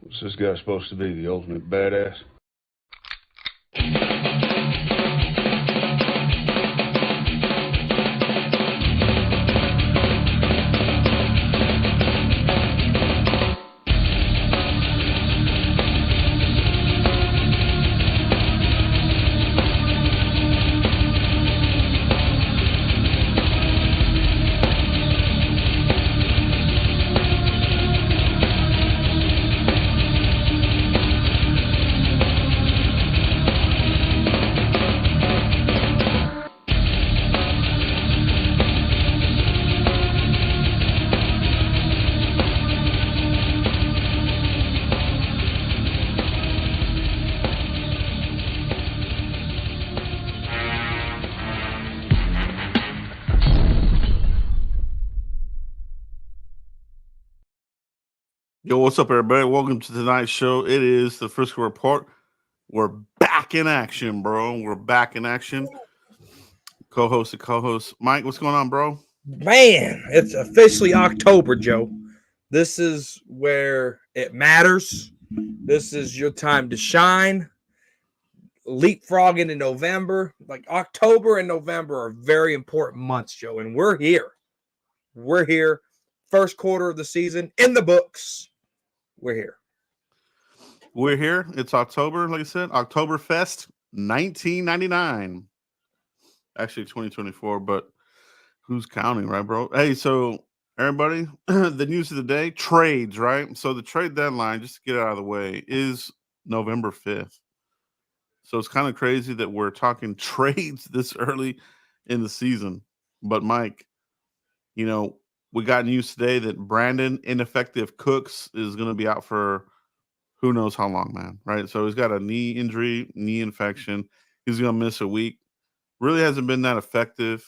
What's this guy supposed to be, the ultimate badass? Yo, what's up, everybody? Welcome to tonight's show. It is the Frisco Report. We're back in action, bro. We're back in action. Co-host and co-host. Mike, what's going on, bro? Man, it's officially October, Joe. This is where it matters. This is your time to shine. Leapfrog into November. Like October and November are very important months, Joe, and we're here. We're here. First quarter of the season in the books. We're here. We're here. It's October, like I said. Oktoberfest 1999. Actually, 2024, but who's counting, right, bro? Hey, so everybody, the news of the day, trades, right? So the trade deadline, just to get it out of the way, is November 5th. So it's kind of crazy that we're talking trades this early in the season. But Mike, you know, we got news today that Brandin ineffective Cooks is going to be out for who knows how long, man. Right? So he's got a knee injury, knee infection. He's going to miss a week. Really hasn't been that effective.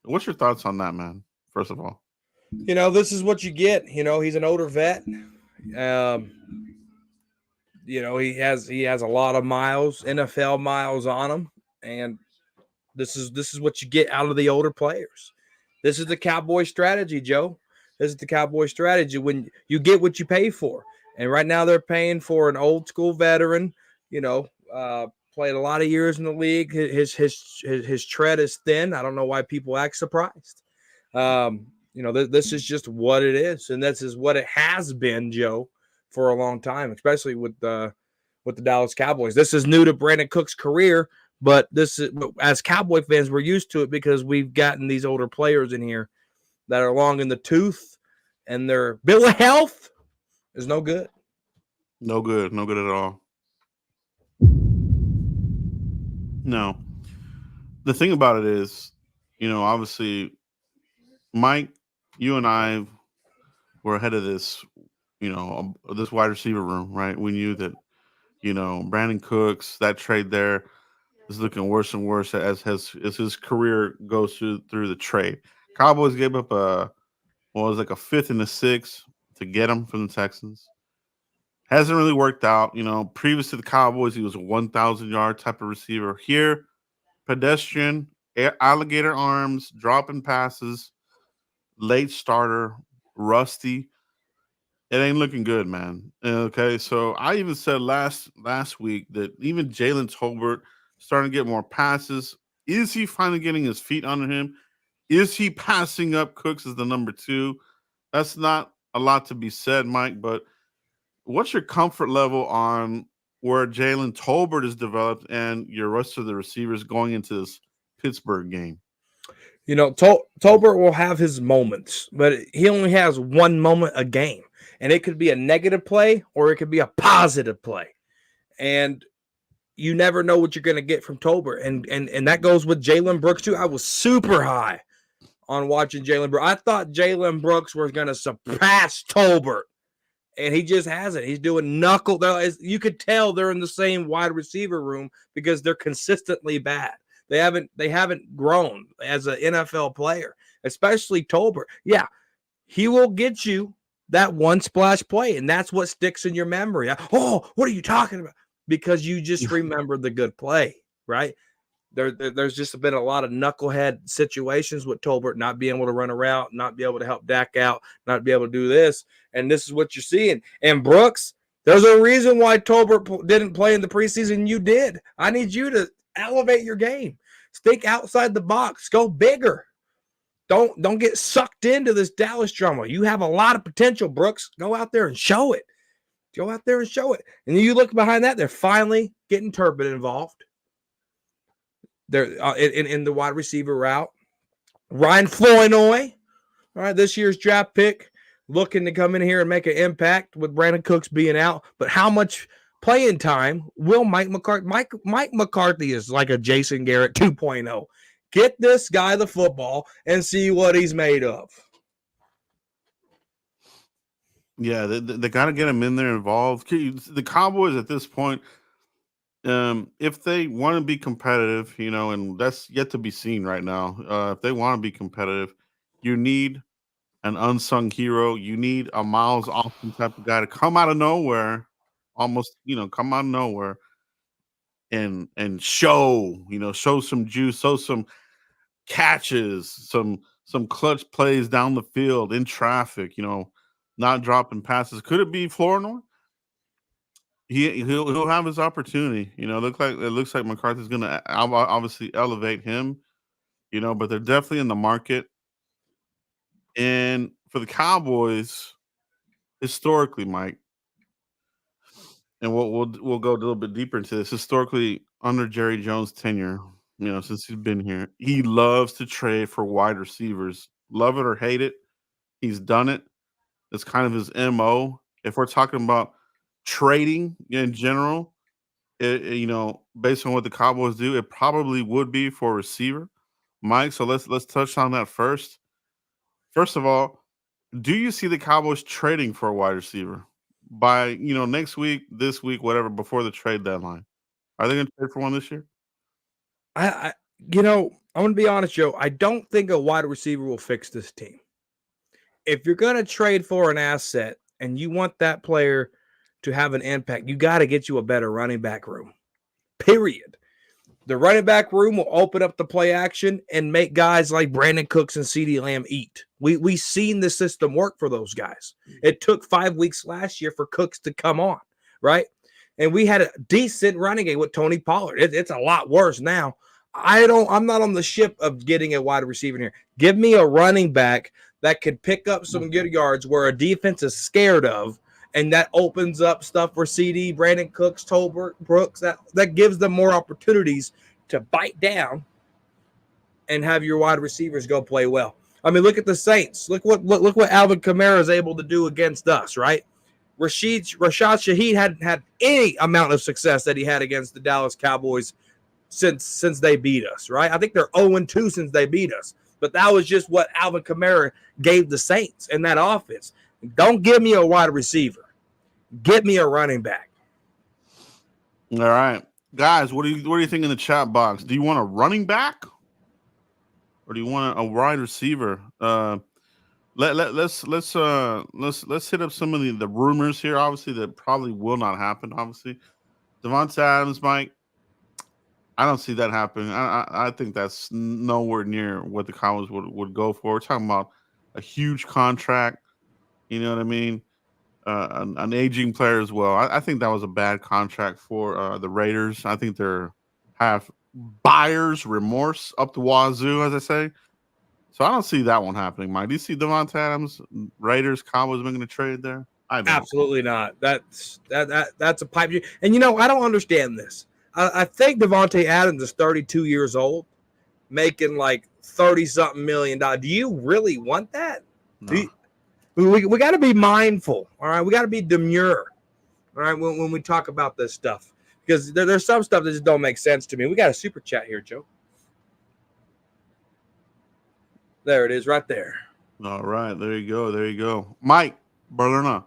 What's your thoughts on that, man? First of all, This is what you get. He's an older vet. He has a lot of miles, NFL miles on him, and this is what you get out of the older players. This is the Cowboys strategy, Joe. This is the Cowboys strategy when you get what you pay for. And right now they're paying for an old school veteran, played a lot of years in the league. His tread is thin. I don't know why people act surprised. This is just what it is. And this is what it has been, Joe, for a long time, especially with the Dallas Cowboys. This is new to Brandin Cooks' career. But this is, as Cowboy fans, we're used to it because we've gotten these older players in here that are long in the tooth, and their bill of health is no good. no good at all. No. The thing about it is, obviously, Mike, you and I were ahead of this, this wide receiver room, right? We knew that, Brandin Cooks, that trade there is looking worse and worse as his career goes through the trade. Cowboys gave up a fifth and a sixth to get him from the Texans. Hasn't really worked out. Previous to the Cowboys, he was a 1,000-yard type of receiver. Here, pedestrian, alligator arms, dropping passes, late starter, rusty. It ain't looking good, man. Okay, so I even said last week that even Jalen Tolbert starting to get more passes. Is he finally getting his feet under him? Is he passing up Cooks as the number 2? That's not a lot to be said, Mike, but what's your comfort level on where Jalen Tolbert is developed and your rest of the receivers going into this Pittsburgh game? Tolbert will have his moments, but he only has one moment a game. And it could be a negative play or it could be a positive play. And you never know what you're going to get from Tolbert. And that goes with Jalen Brooks, too. I was super high on watching Jalen Brooks. I thought Jalen Brooks was going to surpass Tolbert. And he just hasn't. He's doing knuckle. You could tell they're in the same wide receiver room because they're consistently bad. They haven't grown as an NFL player, especially Tolbert. Yeah, he will get you that one splash play, and that's what sticks in your memory. Oh, what are you talking about? Because you just remember the good play, right? There's just been a lot of knucklehead situations with Tolbert not being able to run a route, not be able to help Dak out, not be able to do this. And this is what you're seeing. And Brooks, There's a reason why Tolbert didn't play in the preseason. You did. I need you to elevate your game. Think outside the box. Go bigger. Don't get sucked into this Dallas drama. You have a lot of potential, Brooks. Go out there and show it. Go out there and show it. And you look behind that, they're finally getting Turbin involved. They're in the wide receiver route. Ryan Flournoy, all right, this year's draft pick, looking to come in here and make an impact with Brandin Cooks being out. But how much playing time will Mike McCarthy? Mike McCarthy is like a Jason Garrett 2.0. Get this guy the football and see what he's made of. Yeah, they got to get him in there involved. The Cowboys at this point, if they want to be competitive, and that's yet to be seen right now. If they want to be competitive, you need an unsung hero. You need a Miles Austin type of guy to come out of nowhere, almost, come out of nowhere and show some juice, show some catches, some clutch plays down the field in traffic, not dropping passes. Could it be Flournoy? He'll have his opportunity. It looks like McCarthy's going to obviously elevate him. But they're definitely in the market. And for the Cowboys, historically, Mike, and we'll go a little bit deeper into this. Historically, under Jerry Jones' tenure, since he's been here, he loves to trade for wide receivers. Love it or hate it, he's done it. It's kind of his MO. If we're talking about trading in general, based on what the Cowboys do, it probably would be for a receiver, Mike. So let's touch on that first. First of all, do you see the Cowboys trading for a wide receiver by next week, this week, whatever, before the trade deadline? Are they going to trade for one this year? I'm going to be honest, Joe. I don't think a wide receiver will fix this team. If you're going to trade for an asset and you want that player to have an impact, you got to get you a better running back room. Period. The running back room will open up the play action and make guys like Brandin Cooks and CeeDee Lamb eat. We've seen the system work for those guys. It took 5 weeks last year for Cooks to come on, right? And we had a decent running game with Tony Pollard. It's a lot worse now. I'm not on the ship of getting a wide receiver here. Give me a running back that could pick up some good yards where a defense is scared of, and that opens up stuff for CD, Brandin Cooks, Tolbert, Brooks. That gives them more opportunities to bite down and have your wide receivers go play well. I mean, look at the Saints. Look what Alvin Kamara is able to do against us, right? Rashad Shaheed hadn't had any amount of success that he had against the Dallas Cowboys since they beat us, right? I think they're 0-2 since they beat us. But that was just what Alvin Kamara gave the Saints in that offense. Don't give me a wide receiver. Get me a running back. All right. Guys, what do you think in the chat box? Do you want a running back? Or do you want a wide receiver? Let's hit up some of the rumors here, obviously, that probably will not happen, obviously. Davante Adams, Mike. I don't see that happening. I think that's nowhere near what the Cowboys would go for. We're talking about a huge contract. You know what I mean? An aging player as well. I think that was a bad contract for the Raiders. I think they have buyer's remorse up the wazoo, as I say. So I don't see that one happening, Mike. Do you see Davante Adams, Raiders, Cowboys making a trade there? I don't. Absolutely not. That's a pipe. And I don't understand this. I think Davante Adams is 32 years old, making like $30-something million. Do you really want that? No. We got to be mindful, all right? We got to be demure, all right, when we talk about this stuff. Because there's some stuff that just don't make sense to me. We got a super chat here, Joe. There it is right there. All right, there you go. Mike Berlerna,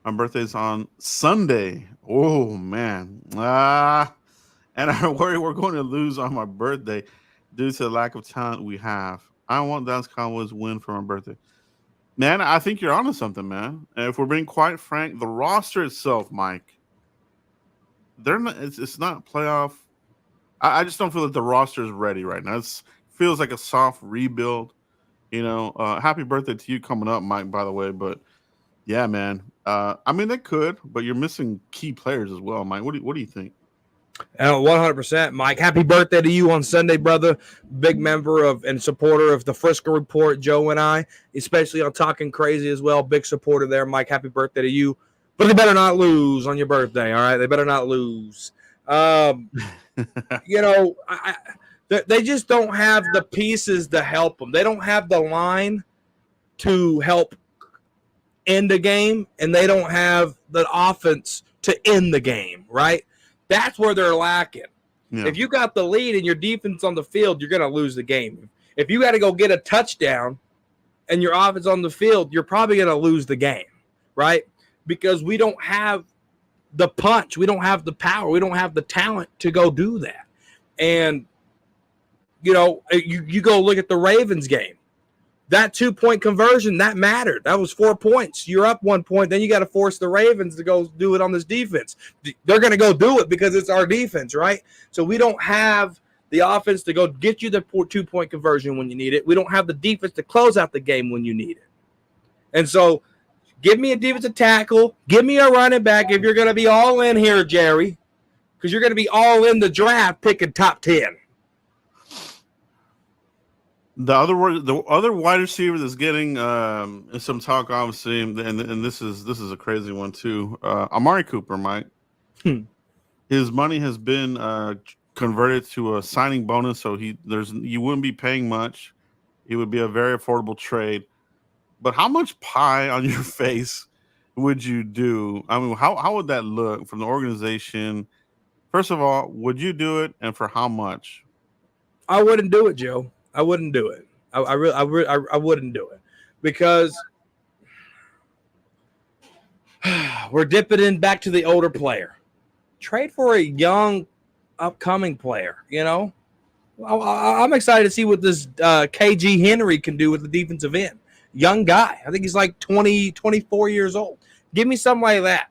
my birthday's on Sunday. Oh, man. And I worry we're going to lose on my birthday due to the lack of talent we have. I want Dallas Cowboys win for my birthday. Man, I think you're onto something, man. And if we're being quite frank, the roster itself, Mike, it's not playoff. I just don't feel that the roster is ready right now. It feels like a soft rebuild. Happy birthday to you coming up, Mike, by the way. But Yeah, man. I mean, they could, but you're missing key players as well, Mike. What do you think? 100%, Mike. Happy birthday to you on Sunday, brother. Big member of and supporter of the Frisco Report, Joe and I, especially on Talking Crazy as well. Big supporter there, Mike. Happy birthday to you. But they better not lose on your birthday, all right? They better not lose. You know, they just don't have the pieces to help them. They don't have the line to help end the game, and they don't have the offense to end the game, right? That's where they're lacking. Yeah. If you got the lead and your defense on the field, you're going to lose the game. If you got to go get a touchdown and your offense on the field, you're probably going to lose the game, right? Because we don't have the punch. We don't have the power. We don't have the talent to go do that. And, you know, you go look at the Ravens game. That 2-point conversion, that mattered. That was 4 points. You're up 1 point. Then you got to force the Ravens to go do it on this defense. They're going to go do it because it's our defense, right? So we don't have the offense to go get you the 2-point conversion when you need it. We don't have the defense to close out the game when you need it. And so give me a defensive tackle. Give me a running back if you're going to be all in here, Jerry, because you're going to be all in the draft picking top 10. The other wide receiver that's getting some talk, obviously, and this is a crazy one too. Amari Cooper, Mike. His money has been converted to a signing bonus, so you wouldn't be paying much. It would be a very affordable trade. But how much pie on your face would you do? I mean, how would that look from the organization? First of all, would you do it, and for how much? I wouldn't do it, Joe. I wouldn't do it. I wouldn't do it because we're dipping in back to the older player. Trade for a young, upcoming player. You know, I'm excited to see what this KG Henry can do with the defensive end. Young guy. I think he's like 24 years old. Give me something like that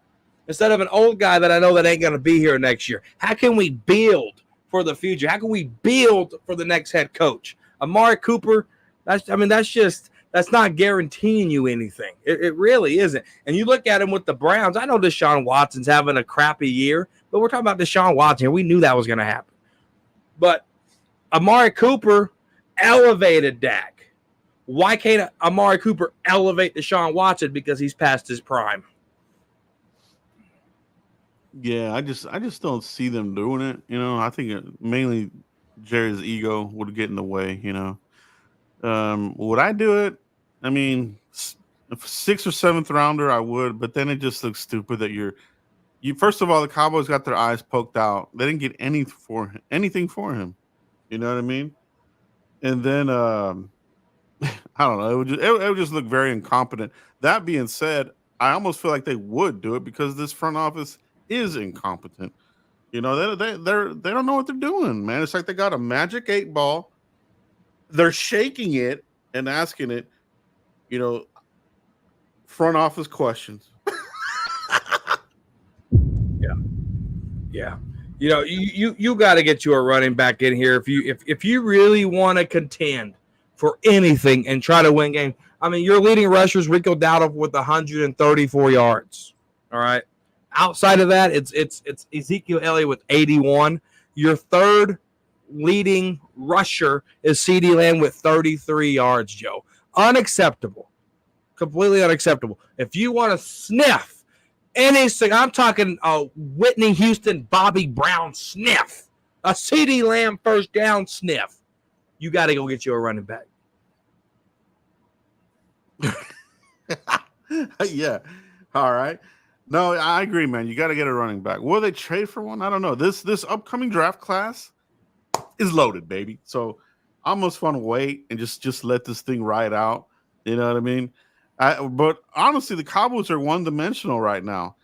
instead of an old guy that I know that ain't going to be here next year. How can we build for the future? How can we build for the next head coach? Amari Cooper, that's not guaranteeing you anything. It really isn't. And you look at him with the Browns. I know Deshaun Watson's having a crappy year, but we're talking about Deshaun Watson here. We knew that was going to happen. But Amari Cooper elevated Dak. Why can't Amari Cooper elevate Deshaun Watson? Because he's past his prime. Yeah, I just don't see them doing it. You know, I think mainly Jerry's ego would get in the way. You know, would I do it? I mean, if 6th or 7th rounder, I would, but then it just looks stupid that you. First of all, the Cowboys got their eyes poked out. They didn't get anything for him. You know what I mean? And then I don't know. It would just look very incompetent. That being said, I almost feel like they would do it because this front office is incompetent. You know, they don't know what they're doing, man. It's like they got a magic 8 ball. They're shaking it and asking it, you know, front office questions. Yeah. You know, you got to get you a running back in here if you really want to contend for anything and try to win games. I mean, your leading rushers, Rico Dowdle with 134 yards. All right. Outside of that, it's Ezekiel Elliott with 81. Your third leading rusher is CeeDee Lamb with 33 yards, Joe. Unacceptable. Completely unacceptable. If you want to sniff anything, I'm talking Whitney Houston, Bobby Brown sniff, a CeeDee Lamb first down sniff, you got to go get you a running back. Yeah. All right. No, I agree, man. You got to get a running back. Will they trade for one? I don't know. This upcoming draft class is loaded, baby. So I almost want to wait and just let this thing ride out. You know what I mean? But honestly, the Cowboys are one-dimensional right now.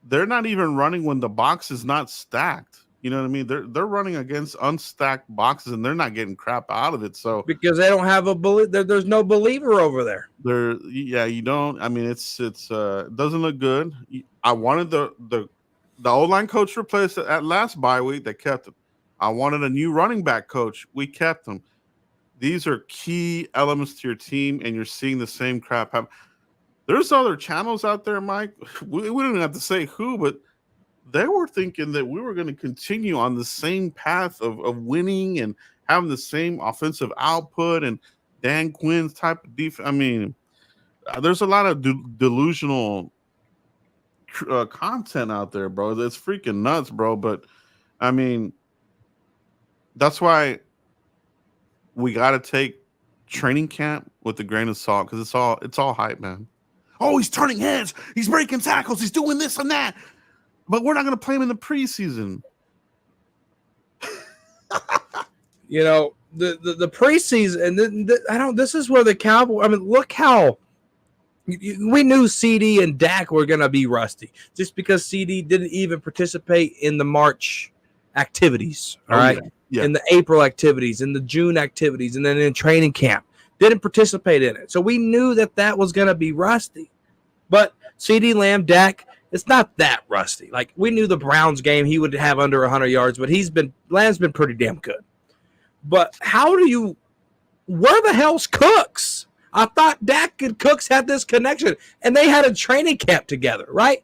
They're not even running when the box is not stacked. You know what I mean? They're running against unstacked boxes, and they're not getting crap out of it. So because they don't have there's no believer over there. You don't. I mean, it doesn't look good. I wanted the O-line coach replaced at last bye week. They kept him. I wanted a new running back coach. We kept him. These are key elements to your team, and you're seeing the same crap happen. there's other channels out there, Mike. We don't even have to say who, but they were thinking that we were going to continue on the same path of winning and having the same offensive output and Dan Quinn's type of defense. I mean, there's a lot of delusional content out there, bro. It's freaking nuts, bro. But I mean, that's why we got to take training camp with a grain of salt, because it's all hype, man. Oh, he's turning heads, he's breaking tackles, he's doing this and that, but we're not going to play him in the preseason. You know, the preseason, and this is where the Cowboys. I mean, look how we knew CD and Dak were going to be rusty just because CD didn't even participate in the March activities. All right. Yeah. In the April activities, in the June activities, and then in training camp. Didn't participate in it. So we knew that was going to be rusty. But CD Lamb, Dak, it's not that rusty. Like, we knew the Browns game, he would have under 100 yards, but Lamb's been pretty damn good. But where the hell's Cooks? I thought Dak and Cooks had this connection, and they had a training camp together, right?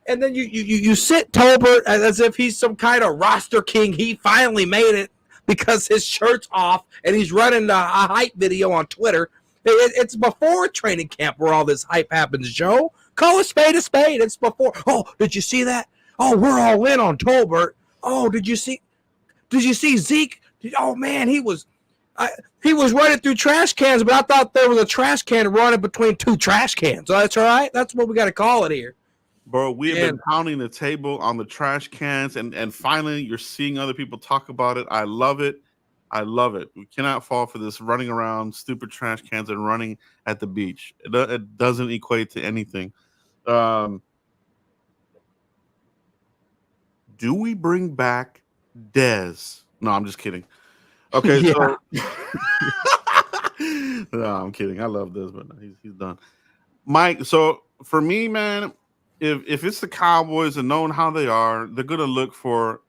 And then you sit Tolbert as if he's some kind of roster king. He finally made it because his shirt's off, and he's running a hype video on Twitter. It's before training camp where all this hype happens, Joe. Call a spade a spade. It's before. Oh, did you see that? Oh, we're all in on Tolbert. Oh, did you see Zeke? Oh, man, he was running through trash cans, but I thought there was a trash can running between two trash cans. So that's all right. That's what we got to call it here. Bro, we have been pounding the table on the trash cans, and finally you're seeing other people talk about it. I love it. I love it. We cannot fall for this running around stupid trash cans and running at the beach. It doesn't equate to anything. Do we bring back Dez? No, I'm just kidding. Okay, yeah. No, I'm kidding. I love Dez, but he's done. Mike, so for me, man, if it's the Cowboys and knowing how they are, they're going to look for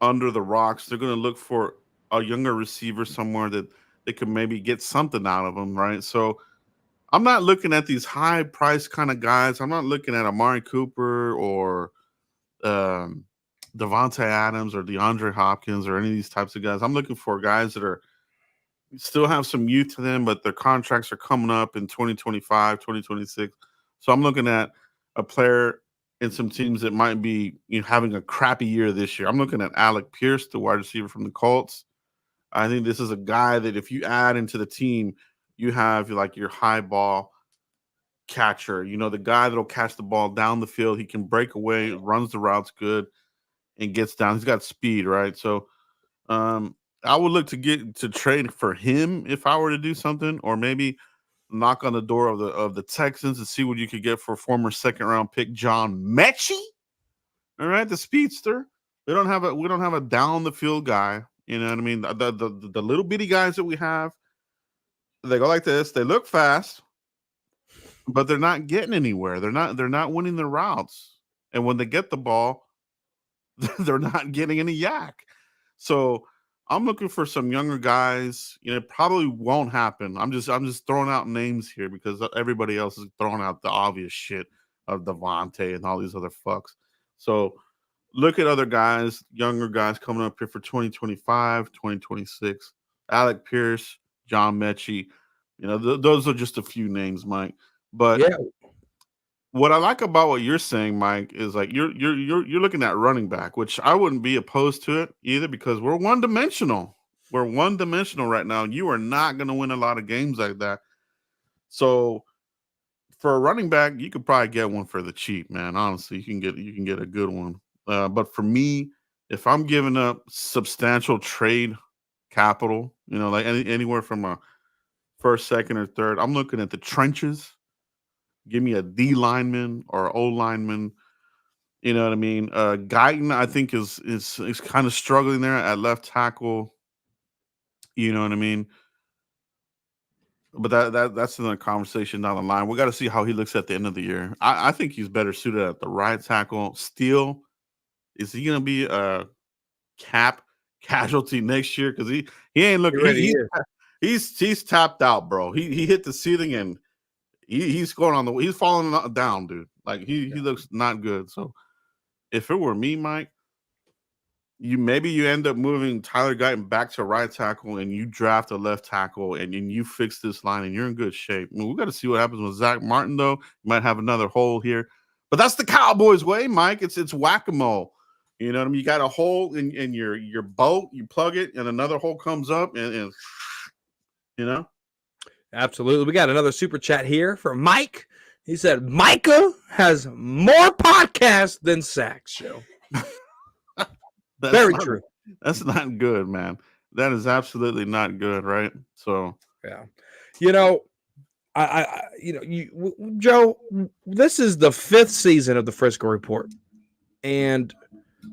under the rocks. They're going to look for a younger receiver somewhere that they could maybe get something out of them, right? So I'm not looking at these high price kind of guys. I'm not looking at Amari Cooper or Devontae Adams or DeAndre Hopkins or any of these types of guys. I'm looking for guys that still have some youth to them, but their contracts are coming up in 2025, 2026. So I'm looking at a player in some teams that might be having a crappy year this year. I'm looking at Alec Pierce, the wide receiver from the Colts. I think this is a guy that if you add into the team, you have like your high ball catcher, the guy that'll catch the ball down the field. He can break away, runs the routes good, and gets down. He's got speed, right? So I would look to trade for him if I were to do something, or maybe knock on the door of the Texans and see what you could get for former second-round pick John Mechie. All right, the speedster. We don't have a down the field guy. You know what I mean? The little bitty guys that we have, they go like this. They look fast, but they're not getting anywhere. They're not winning the routes, and when they get the ball, they're not getting any yak. So I'm looking for some younger guys. It probably won't happen. I'm just throwing out names here because everybody else is throwing out the obvious shit of Devontae and all these other fucks. So look at other guys, younger guys coming up here for 2025, 2026. Alec Pierce, John Mechie. Those are just a few names, Mike. But yeah. What I like about what you're saying, Mike, is like you're looking at running back, which I wouldn't be opposed to it either because we're one-dimensional. We're one-dimensional right now. You are not going to win a lot of games like that. So for a running back, you could probably get one for the cheap, man. Honestly, you can get a good one. But for me, if I'm giving up substantial trade capital, like anywhere from a first, second, or third, I'm looking at the trenches. Give me a D lineman or O lineman. You know what I mean? Guyton, I think, is kind of struggling there at left tackle. You know what I mean? But that's another conversation down the line. We got to see how he looks at the end of the year. I think he's better suited at the right tackle. Steele, is he going to be a cap casualty next year? Because he ain't looking. He's tapped out, bro. He hit the ceiling and he's going on he's falling down, dude. Like he looks not good. So if it were me, Mike, you end up moving Tyler Guyton back to right tackle and you draft a left tackle and you fix this line and you're in good shape. I mean, we got to see what happens with Zach Martin, though. You might have another hole here. But that's the Cowboys way, Mike. It's whack-a-mole. You know what I mean? You got a hole in your boat, you plug it, and another hole comes up and you know? Absolutely. We got another super chat here from Mike. He said, Micah has more podcasts than sacks, Joe. Very true. That's not good, man. That is absolutely not good, right? So yeah, Joe, this is the 5th season of the Frisco Report, and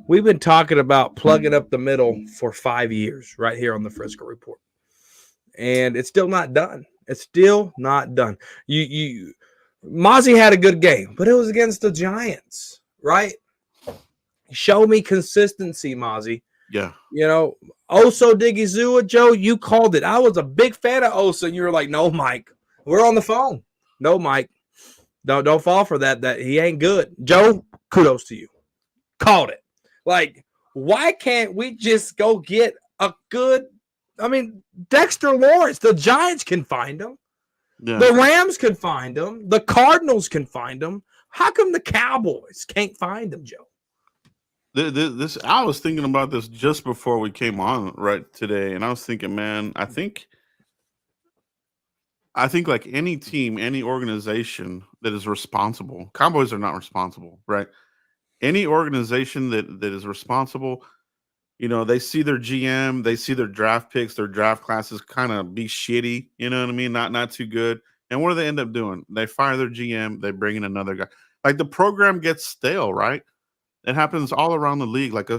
we've been talking about plugging up the middle for 5 years right here on the Frisco Report, and it's still not done. It's still not done. Mozzie had a good game, but it was against the Giants, right? Show me consistency, Mozzie. Yeah. Oso Digizua, Joe, you called it. I was a big fan of Oso, and you were like, no, Mike. We're on the phone. No, Mike. Don't fall for that. That he ain't good. Joe, kudos to you. Called it. Like, why can't we just go get a good Dexter Lawrence, the Giants can find him. Yeah. The Rams can find him. The Cardinals can find him. How come the Cowboys can't find him, Joe? This I was thinking about this just before we came on right today, and I was thinking, man, I think like any team, any organization that is responsible, Cowboys are not responsible, right? Any organization that is responsible, they see their GM, they see their draft picks, their draft classes kind of be shitty, you know what I mean? Not too good. And what do they end up doing? They fire their GM, they bring in another guy. Like the program gets stale, right? It happens all around the league. Like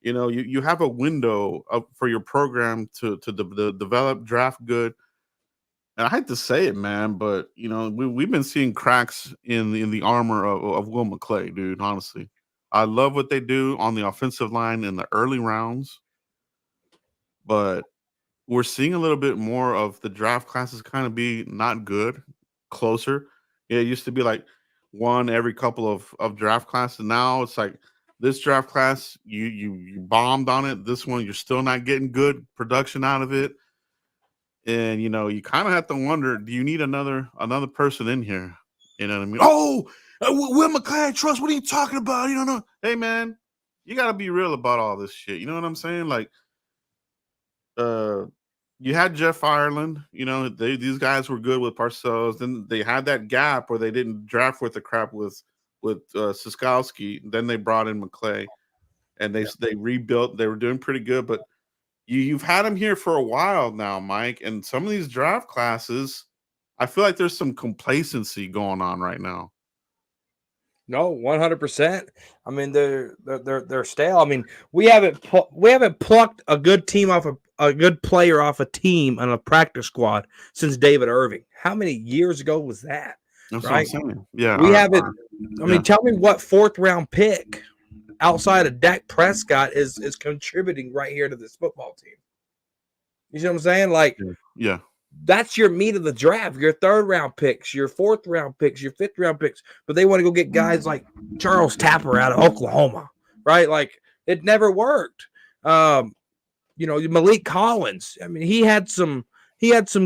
you have a window for your program to develop, draft good. And I hate to say it, man, but we've been seeing cracks in the armor of Will McClay, dude. Honestly, I love what they do on the offensive line in the early rounds, but we're seeing a little bit more of the draft classes kind of be not good, closer. It used to be like one every couple of draft classes. Now it's like this draft class, you bombed on it. This one, you're still not getting good production out of it. And you kind of have to wonder, do you need another person in here? You know what I mean? Oh, Will McClay, trust. What are you talking about? You don't know. Hey man, you gotta be real about all this shit. You know what I'm saying? Like, you had Jeff Ireland, these guys were good with Parcells. Then they had that gap where they didn't draft with the crap with Siskowski. Then they brought in McClay, and they rebuilt. They were doing pretty good, but you've had him here for a while now, Mike. And some of these draft classes, I feel like there's some complacency going on right now. No, 100%. I mean, they're stale. I mean, we haven't plucked a good team off a good player off a team on a practice squad since David Irving. How many years ago was that? That's right? What I'm saying. Yeah, we haven't. I mean, tell me what 4th round pick outside of Dak Prescott is contributing right here to this football team. You see what I'm saying? Like, yeah. That's your meat of the draft, your 3rd round picks, your 4th round picks, your 5th round picks. But they want to go get guys like Charles Tapper out of Oklahoma, right? Like, it never worked. Malik Collins. I mean, he had some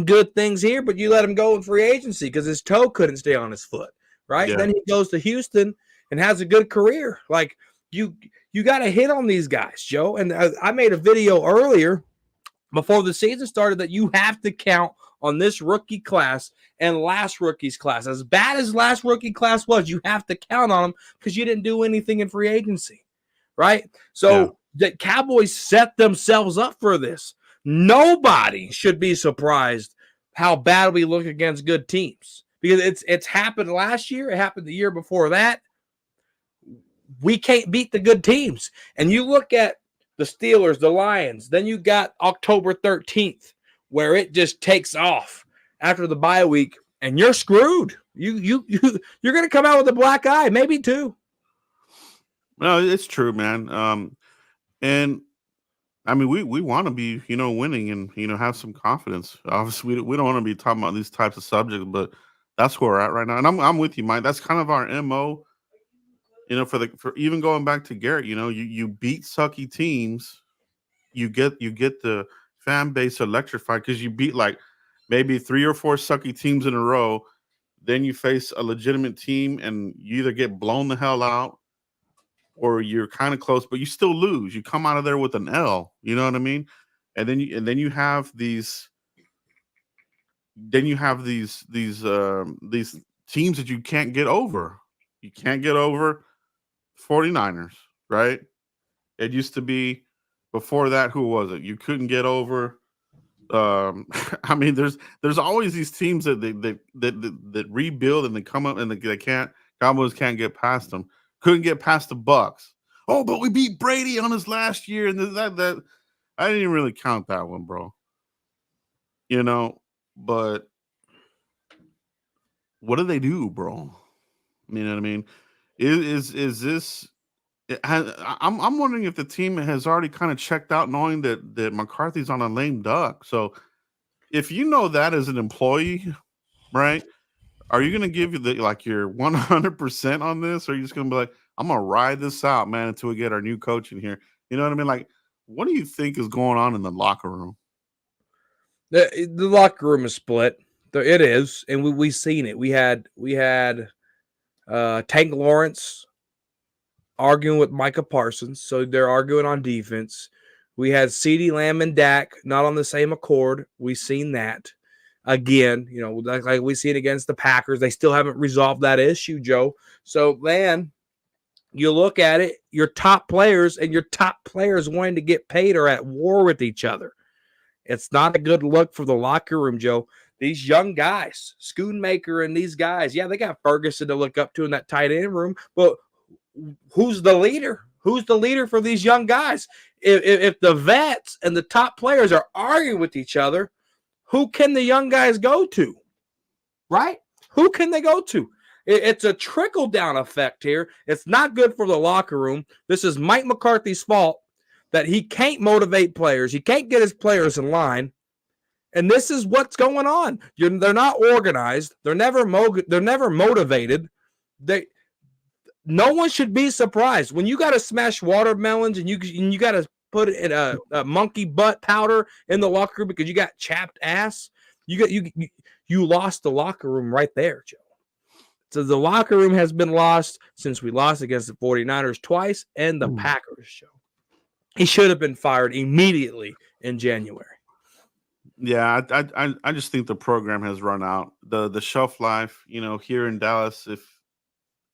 good things here, but you let him go in free agency because his toe couldn't stay on his foot, right? Yeah. Then he goes to Houston and has a good career. Like, you got to hit on these guys, Joe. And I made a video earlier before the season started that you have to count on this rookie class and last rookie's class. As bad as last rookie class was, you have to count on them because you didn't do anything in free agency, right? So the Cowboys set themselves up for this. Nobody should be surprised how bad we look against good teams because it's happened last year. It happened the year before that. We can't beat the good teams. And you look at the Steelers, the Lions, then you got October 13th where it just takes off after the bye week and you're screwed. You're going to come out with a black eye, maybe 2. No, it's true, man. And I mean, we want to be, winning and, have some confidence. Obviously, we don't want to be talking about these types of subjects, but That's where we're at right now. And I'm with you, Mike. That's kind of our MO. For even going back to Garrett, you beat sucky teams, you get the fan base electrified because you beat like maybe 3 or 4 sucky teams in a row. Then you face a legitimate team and you either get blown the hell out or you're kind of close, but you still lose. You come out of there with an L. You know what I mean? And then you have these teams that you can't get over. You can't get over 49ers, right? It used to be before that. Who was it? You couldn't get over. I mean, there's always these teams that rebuild and they come up and they can't. Cowboys can't get past them. Couldn't get past the Bucks. Oh, but we beat Brady on his last year, and that I didn't even really count that one, bro. But what do they do, bro? You know what I mean? Is this? I'm wondering if the team has already kind of checked out, knowing that McCarthy's on a lame duck. So, if you know that as an employee, right? Are you going to give your 100% on this, or are you just going to be like, I'm going to ride this out, man, until we get our new coach in here? You know what I mean? Like, what do you think is going on in the locker room? The locker room is split. It is, and we've seen it. We had Tank Lawrence arguing with Micah Parsons, so they're arguing on defense. We had CeeDee Lamb and Dak not on the same accord. We've seen that again. Like we see it against the Packers. They still haven't resolved that issue, Joe. So, man, you look at it, your top players wanting to get paid are at war with each other. It's not a good look for the locker room, Joe. These young guys, Schoonmaker and these guys, yeah, they got Ferguson to look up to in that tight end room, but who's the leader? Who's the leader for these young guys? If the vets and the top players are arguing with each other, who can the young guys go to? Right? Who can they go to? It's a trickle-down effect here. It's not good for the locker room. This is Mike McCarthy's fault that he can't motivate players. He can't get his players in line. And this is what's going on. They're not organized. They're never motivated. No one should be surprised when you got to smash watermelons and you got to put it in a monkey butt powder in the locker room because you got chapped ass. You lost the locker room right there, Joe. So the locker room has been lost since we lost against the 49ers twice and the Packers, Joe. He should have been fired immediately in January. Yeah, I just think the program has run out. The shelf life, here in Dallas,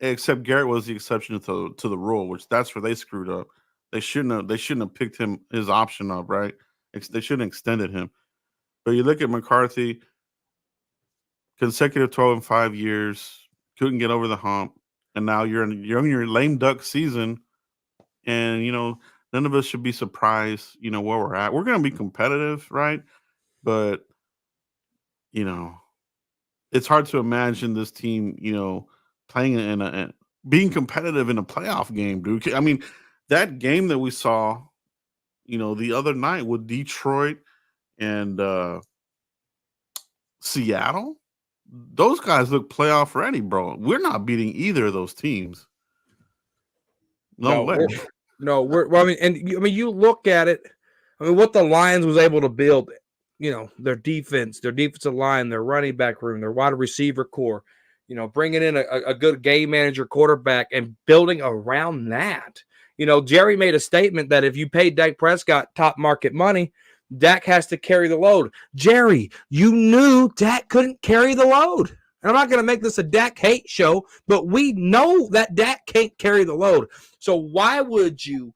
except Garrett was the exception to the rule, which that's where they screwed up. They shouldn't have picked his option up, right? They shouldn't have extended him. But you look at McCarthy, consecutive 12 and 5 years, couldn't get over the hump, and now you're in your lame duck season, and none of us should be surprised, where we're at. We're going to be competitive, right? But, it's hard to imagine this team, playing being competitive in a playoff game, dude. I mean, that game that we saw, the other night with Detroit and Seattle, those guys look playoff ready, bro. We're not beating either of those teams. No way. You look at it. I mean, what the Lions was able to build, their defense, their defensive line, their running back room, their wide receiver core, bringing in a good game manager quarterback and building around that. Jerry made a statement that if you pay Dak Prescott top market money, Dak has to carry the load. Jerry, you knew Dak couldn't carry the load. And I'm not going to make this a Dak hate show, but we know that Dak can't carry the load. So why would you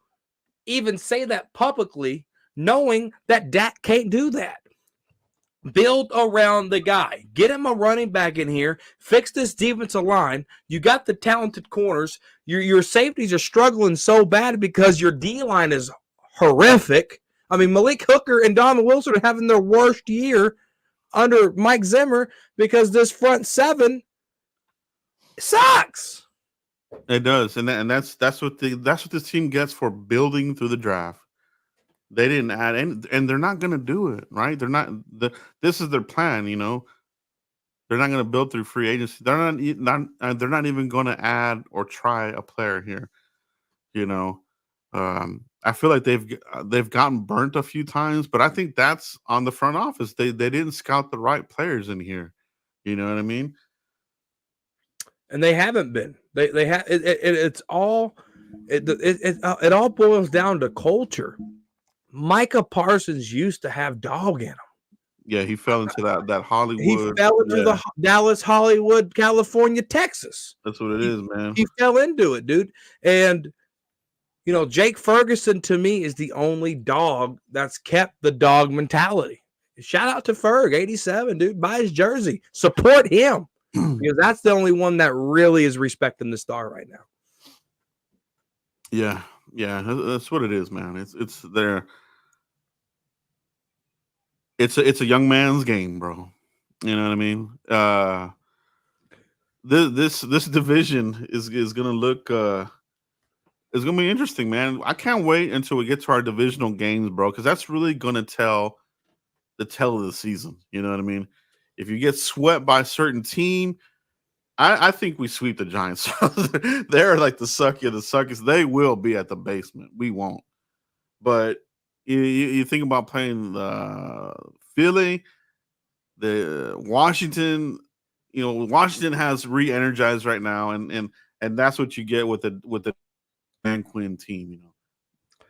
even say that publicly, knowing that Dak can't do that? Build around the guy. Get him a running back in here. Fix this defensive line. You got the talented corners. Your safeties are struggling so bad because your D-line is horrific. I mean, Malik Hooker and Donald Wilson are having their worst year under Mike Zimmer because this front seven sucks. It does, and that's what this team gets for building through the draft. They didn't add any, and they're not going to do it, right? They're not. This is their plan, They're They're not going to build through free agency. They're not even going to add or try a player here. You know, I feel like they've gotten burnt a few times, but I think that's on the front office. They didn't scout the right players in here. You know what I mean? And they haven't been. They have. It's all. It all boils down to culture. Micah Parsons used to have dog in him. Yeah, he fell into that Hollywood. He fell into the Dallas, Hollywood, California, Texas. That's what it is, man. He fell into it, dude. And Jake Ferguson to me is the only dog that's kept the dog mentality. Shout out to Ferg, 87, dude. Buy his jersey. Support him. Because that's the only one that really is respecting the star right now. Yeah, that's what it is, man. It's there. It's a young man's game, bro. You know what I mean? This division is gonna look it's gonna be interesting, man. I can't wait until we get to our divisional games, bro, because that's really gonna tell the tale of the season. You know what I mean? If you get swept by a certain team, I think we sweep the Giants. They're like the sucky of the suckers. They will be at the basement. We won't. But you think about playing the Philly, the Washington. Washington has re-energized right now, and that's what you get with the Dan Quinn team.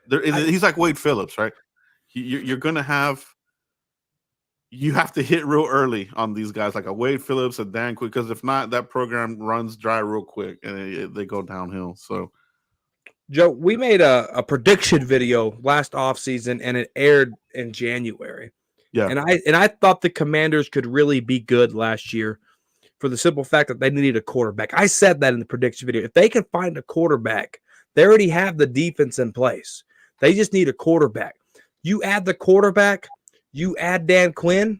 He's like Wade Phillips, right? You're gonna have. You have to hit real early on these guys, like a Wade Phillips, a Dan Quinn, because if not, that program runs dry real quick and they go downhill. So, Joe, we made a prediction video last offseason and it aired in January. Yeah. And I thought the Commanders could really be good last year for the simple fact that they needed a quarterback. I said that in the prediction video. If they can find a quarterback, they already have the defense in place. They just need a quarterback. You add the quarterback, you add Dan Quinn.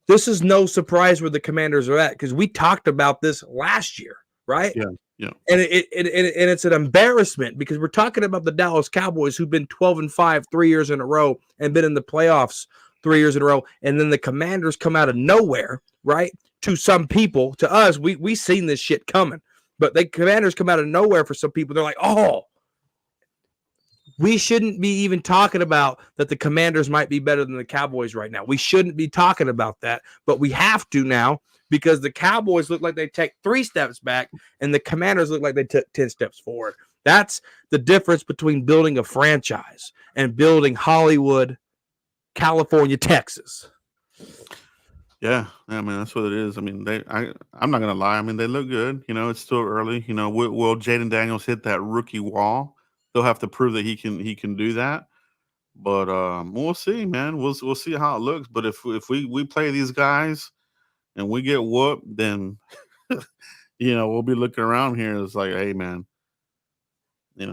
This is no surprise where the Commanders are at because we talked about this last year, right? Yeah. And it's an embarrassment because we're talking about the Dallas Cowboys who've been 12-5 3 years in a row and been in the playoffs 3 years in a row, and then the Commanders come out of nowhere, right? To some people, to us, we seen this shit coming, but the Commanders come out of nowhere for some people. They're like, oh. We shouldn't be even talking about that the Commanders might be better than the Cowboys right now. We shouldn't be talking about that, but we have to now because the Cowboys look like they take 3 steps back and the Commanders look like they took 10 steps forward. That's the difference between building a franchise and building Hollywood, California, Texas. Yeah, I mean that's what it is. I mean, I'm not gonna lie. I mean, they look good. It's still early. Will Jaden Daniels hit that rookie wall? They'll have to prove that he can do that. But we'll see, man. We'll see how it looks. But if we play these guys and we get whooped, then we'll be looking around here. It's like, hey, man, we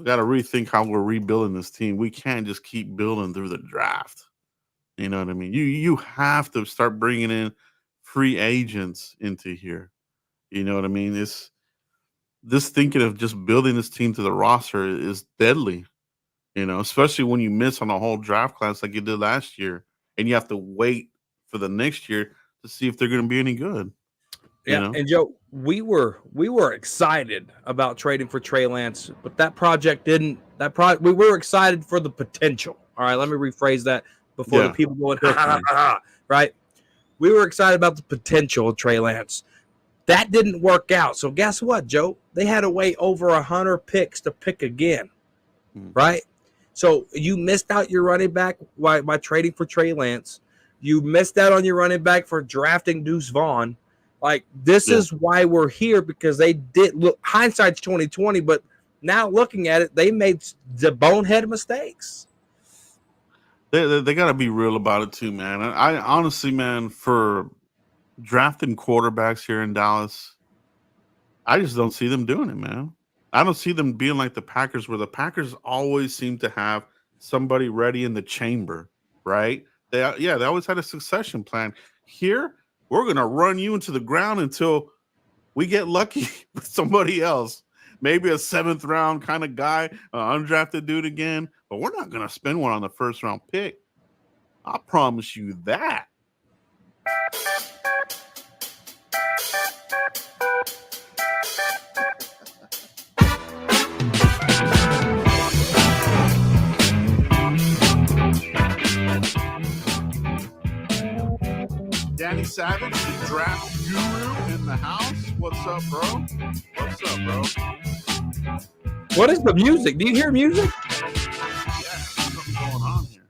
got to rethink how we're rebuilding this team. We can't just keep building through the draft. You know what I mean? You have to start bringing in free agents into here. You know what I mean? This thinking of just building this team to the roster is deadly, especially when you miss on a whole draft class like you did last year, and you have to wait for the next year to see if they're going to be any good. Yeah, and Joe, we were excited about trading for Trey Lance, but that project didn't. We were excited for the potential. All right, let me rephrase that before the people go in, right? We were excited about the potential of Trey Lance. That didn't work out. So guess what, Joe? They had to wait over 100 picks to pick again, right? So you missed out your running back by trading for Trey Lance. You missed out on your running back for drafting Deuce Vaughn. Like, this is why we're here, because they did look, hindsight's 2020, but now looking at it, they made the bonehead mistakes. They got to be real about it too, man. I honestly, man, for drafting quarterbacks here in Dallas, I just don't see them doing it, man. I don't see them being like the Packers, where the Packers always seem to have somebody ready in the chamber, right? They always had a succession plan. Here, we're going to run you into the ground until we get lucky with somebody else. Maybe a 7th round kind of guy, an undrafted dude again, but we're not going to spend one on the 1st round pick. I promise you that. Danny Savage, the draft guru in the house. What's up, bro? What's up, bro? What is the music? Do you hear music? Yeah, something going on here.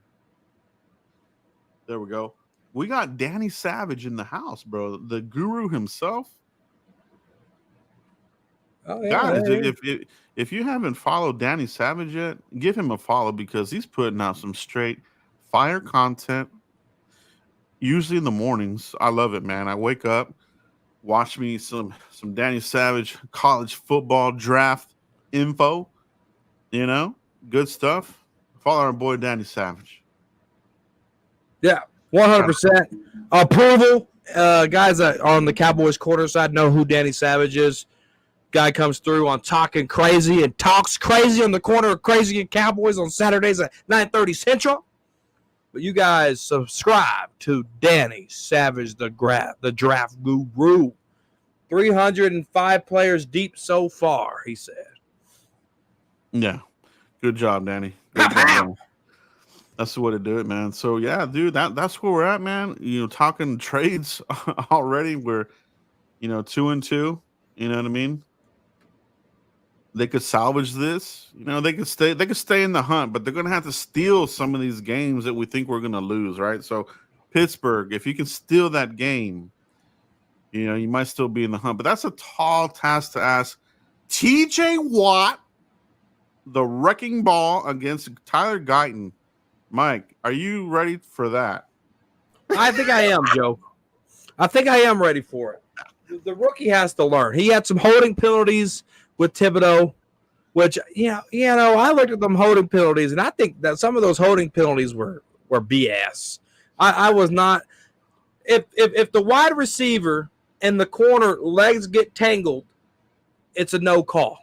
There we go. We got Danny Savage in the house, bro. The guru himself. Oh, yeah, Guys, if you haven't followed Danny Savage yet, give him a follow because he's putting out some straight fire content. Usually in the mornings. I love it, man. I wake up, watch me some Danny Savage college football draft info. You know, good stuff. Follow our boy Danny Savage. Yeah, 100% approval. Guys that are on the Cowboys corner side know who Danny Savage is. Guy comes through on Talking Crazy and talks crazy on the corner of Crazy and Cowboys on Saturdays at 9:30 Central. But you guys subscribe to Danny Savage, the draft guru. 305 players deep so far, he said. Yeah. Good job, Danny. Good job, Danny. That's the way to do it, man. So, yeah, dude, that's where we're at, man. You know, talking trades already. We're, 2-2. You know what I mean? They could salvage this. They could stay in the hunt, but they're going to have to steal some of these games that we think we're going to lose, right? So Pittsburgh, if you can steal that game, you might still be in the hunt. But that's a tall task to ask. TJ Watt, the wrecking ball against Tyler Guyton. Mike, are you ready for that? I think I am, Joe. I think I am ready for it. The rookie has to learn. He had some holding penalties with Thibodeau, which, I looked at them holding penalties, and I think that some of those holding penalties were BS. I was not – if the wide receiver and the corner legs get tangled, it's a no call.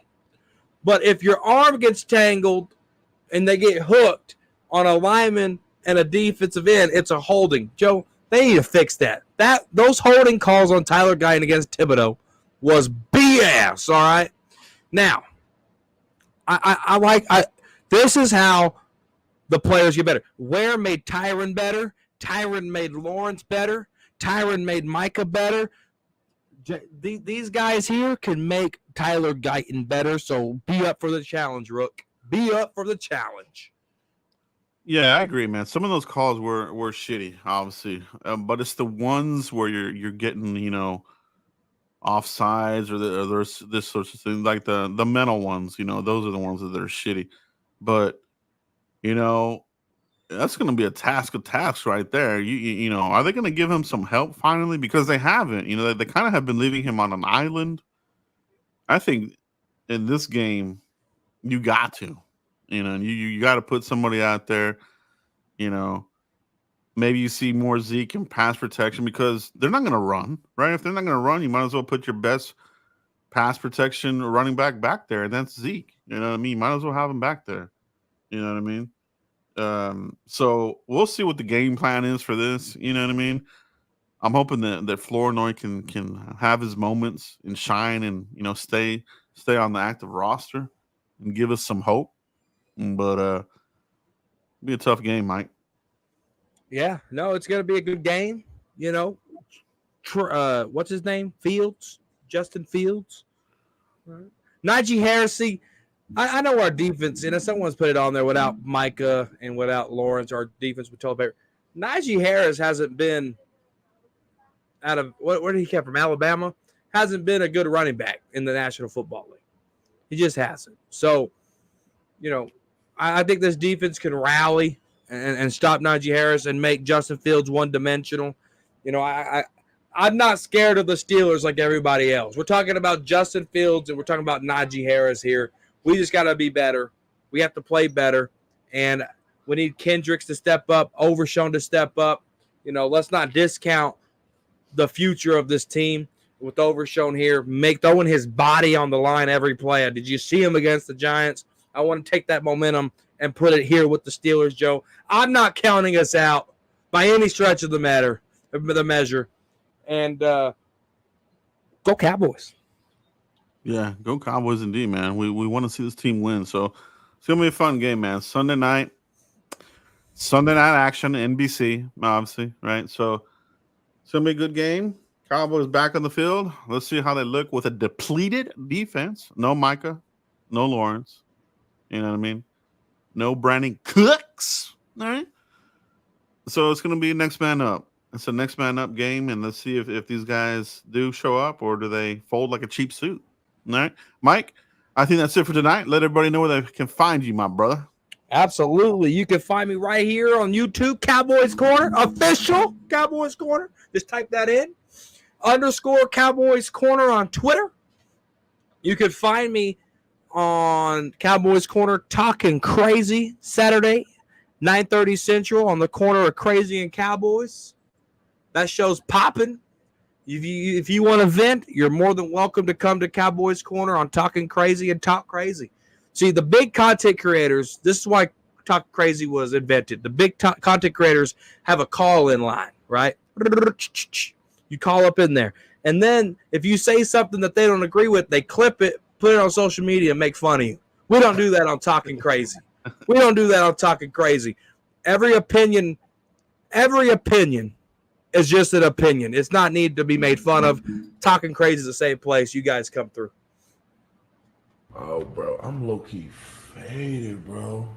But if your arm gets tangled and they get hooked on a lineman and a defensive end, it's a holding. Joe, they need to fix that. Those holding calls on Tyler Guyton against Thibodeau was BS, all right? Now, this is how the players get better. Ware made Tyron better. Tyron made Lawrence better. Tyron made Micah better. These guys here can make Tyler Guyton better, so be up for the challenge, Rook. Be up for the challenge. Yeah, I agree, man. Some of those calls were shitty, obviously, but it's the ones where you're getting, offsides or there's this sorts of thing, like the mental ones. Those are the ones that are shitty. But that's going to be a task of tasks right there. Are they going to give him some help finally? Because they haven't. They kind of have been leaving him on an island. I think in this game, you got to. You got to put somebody out there, maybe you see more Zeke in pass protection because they're not going to run, right? If they're not going to run, you might as well put your best pass protection running back there, and that's Zeke. You know what I mean? You might as well have him back there. You know what I mean? So we'll see what the game plan is for this. You know what I mean? I'm hoping that Flournoy can have his moments and shine and, stay on the active roster and give us some hope. But it'll be a tough game, Mike. Yeah, no, it's going to be a good game. What's his name? Justin Fields. Right. Najee Harris. See, I know our defense, and someone's put it on there without Micah and without Lawrence, our defense would tell better. Najee Harris hasn't been out of where did he come from? Alabama. Hasn't been a good running back in the National Football League. He just hasn't. So, I think this defense can rally and stop Najee Harris and make Justin Fields one-dimensional. I'm not scared of the Steelers like everybody else. We're talking about Justin Fields and we're talking about Najee Harris here. We just got to be better. We have to play better. And we need Kendricks to step up, Overshown to step up. Let's not discount the future of this team with Overshown here, throwing his body on the line every play. Did you see him against the Giants? I want to take that momentum and put it here with the Steelers, Joe. I'm not counting us out by any stretch of the measure. And go Cowboys. Yeah, go Cowboys indeed, man. We want to see this team win. So it's going to be a fun game, man. Sunday night action, NBC, obviously, right? So It's going to be a good game. Cowboys back on the field. Let's see how they look with a depleted defense. No Micah, no Lawrence. You know what I mean? No Brandin Cooks. All right. So it's going to be next man up. It's a next man up game, and let's see if these guys do show up or do they fold like a cheap suit. All right. Mike, I think that's it for tonight. Let everybody know where they can find you, my brother. Absolutely. You can find me right here on YouTube, Cowboys Corner, official Cowboys Corner. Just type that in. _ Cowboys Corner on Twitter. You can find me on Cowboys Corner Talking Crazy Saturday, 9:30 Central on the corner of Crazy and Cowboys. That show's popping. If you want to vent, you're more than welcome to come to Cowboys Corner on Talking Crazy and Talk Crazy. See, the big content creators, this is why Talk Crazy was invented. The big content creators have a call-in line, right? You call up in there. And then if you say something that they don't agree with, they clip it, put it on social media, and make fun of you. We don't do that on Talking Crazy. We don't do that on Talking Crazy. Every opinion is just an opinion. It's not need to be made fun of. Talking Crazy is the same place. You guys come through. Oh, bro, I'm low-key faded, bro.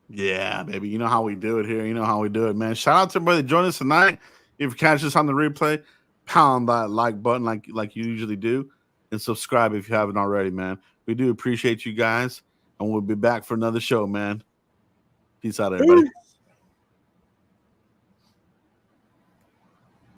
Yeah, baby. You know how we do it here. You know how we do it, man. Shout out to everybody that joined us tonight. If you catch us on the replay, pound that like button like you usually do, and subscribe if you haven't already, man. We do appreciate you guys, and we'll be back for another show, man. Peace out, everybody.